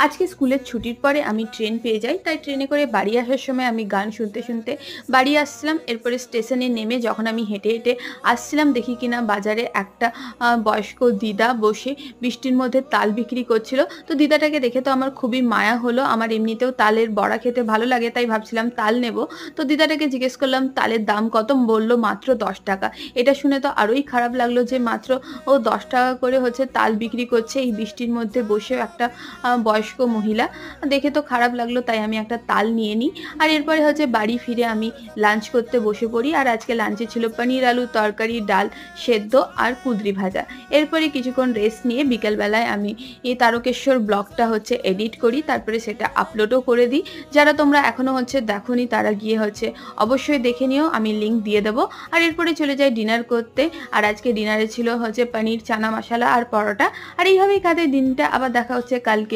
আজকে স্কুলের ছুটির পরে আমি ট্রেন পেয়ে যাই, তাই ট্রেনে করে বাড়ি আসার সময় আমি গান শুনতে শুনতে বাড়ি আসছিলাম। এরপরে স্টেশনে নেমে যখন আমি হেঁটে হেঁটে আসছিলাম, দেখি কিনা বাজারে একটা বয়স্ক দিদা বসে বৃষ্টির মধ্যে তাল বিক্রি করছিল। তো দিদাটাকে দেখে তো আমার খুবই মায়া হলো। আমার এমনিতেও তালের বড়া খেতে ভালো লাগে, তাই ভাবছিলাম তাল নেব। তো দিদাটাকে জিজ্ঞেস করলাম তালের দাম কত? বলল মাত্র 10 টাকা। এটা শুনে তো আরোই খারাপ লাগলো যে মাত্র ও 10 টাকা করে হচ্ছে তাল বিক্রি করছে এই বৃষ্টির মধ্যে বসেও একটা বয়স্ক মহিলা। দেখে তো খারাপ লাগলো, তাই আমি একটা তাল নিয়ে নিই। আর এরপরে হচ্ছে বাড়ি ফিরে আমি লাঞ্চ করতে বসে পড়ি। আর আজকে লাঞ্চে ছিল পনির আলু তরকারি, ডাল সেদ্ধ আর কুঁদরি ভাজা। এরপরে কিছুক্ষণ রেস্ট নিয়ে বিকেলবেলায় আমি এই তারকেশ্বর ব্লগটা হচ্ছে এডিট করি, তারপরে সেটা আপলোডও করে দিই। যারা তোমরা এখনো হচ্ছে দেখোনি তারা গিয়ে হচ্ছে অবশ্যই দেখে নিও, আমি লিঙ্ক দিয়ে দেবো। আর এরপরে চলে যাই ডিনার করতে। আর আজকে ডিনারে ছিল হচ্ছে পনির চানা মশলা আর পরোটা। আর এইভাবেই কাটে দিনটা। আবার দেখা হচ্ছে কালকে।